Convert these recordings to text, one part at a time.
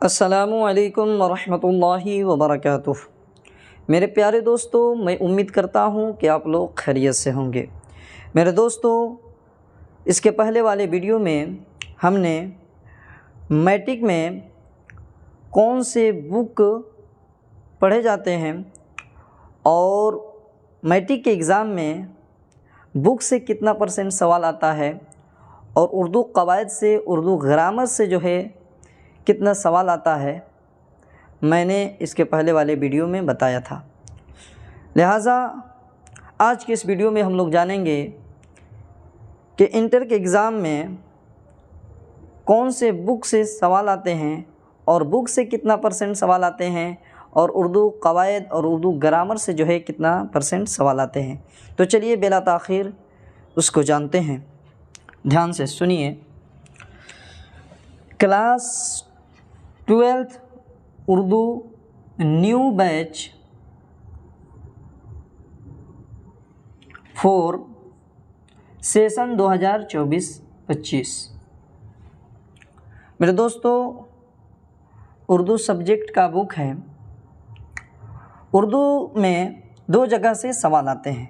अस्सलामुअलैकुम वरहमतुल्लाहि वबरकातुह। मेरे प्यारे दोस्तों, मैं उम्मीद करता हूँ कि आप लोग खैरियत से होंगे। मेरे दोस्तों, इसके पहले वाले वीडियो में हमने मैट्रिक में कौन से बुक पढ़े जाते हैं और मैट्रिक के एग्ज़ाम में बुक से कितना % सवाल आता है और उर्दू कवायद से, उर्दू ग्रामर से जो है कितना सवाल आता है, मैंने इसके पहले वाले वीडियो में बताया था। लिहाजा आज के इस वीडियो में हम लोग जानेंगे कि इंटर के एग्ज़ाम में कौन से बुक से सवाल आते हैं और बुक से कितना % सवाल आते हैं और उर्दू कवायद और उर्दू ग्रामर से जो है कितना % सवाल आते हैं। तो चलिए बिला ताख़ीर उसको जानते हैं। ध्यान से सुनिए। Class 12th Urdu new batch 4 session 2024-25। मेरे दोस्तों, उर्दू सब्जेक्ट का बुक है। उर्दू में 2 जगह से सवाल आते हैं।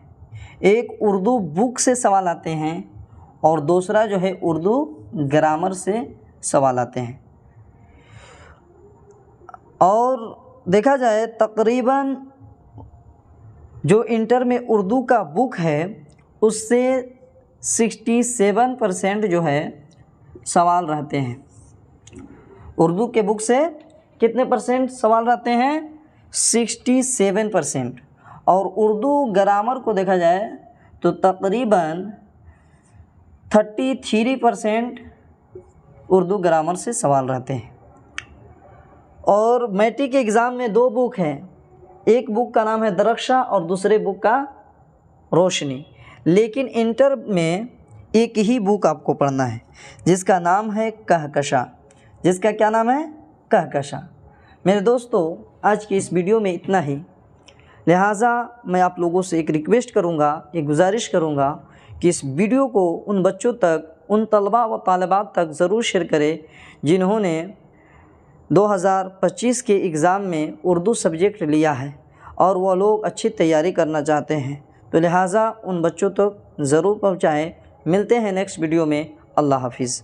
एक उर्दू बुक से सवाल आते हैं और दूसरा जो है उर्दू ग्रामर से सवाल आते हैं। और देखा जाए तकरीबन जो इंटर में उर्दू का बुक है उससे 67% जो है सवाल रहते हैं। उर्दू के बुक से कितने % सवाल रहते हैं? 67%। और उर्दू ग्रामर को देखा जाए तो तकरीबन 33% उर्दू ग्रामर से सवाल रहते हैं। और मैट्रिक के एग्ज़ाम में 2 बुक हैं। एक बुक का नाम है दरख्शा और दूसरे बुक का रोशनी। लेकिन इंटर में एक ही बुक आपको पढ़ना है जिसका नाम है कहकशा। जिसका क्या नाम है? कहकशा। मेरे दोस्तों, आज की इस वीडियो में इतना ही। लिहाजा मैं आप लोगों से एक रिक्वेस्ट करूंगा, एक गुजारिश करूंगा कि इस वीडियो को उन बच्चों तक, उन तलबा व तालिबात तक ज़रूर शेयर करें जिन्होंने 2025 के एग्ज़ाम में उर्दू सब्जेक्ट लिया है और वो लोग अच्छी तैयारी करना चाहते हैं। तो लिहाजा उन बच्चों तक ज़रूर पहुँचाएँ। मिलते हैं नेक्स्ट वीडियो में। अल्लाह हाफिज़।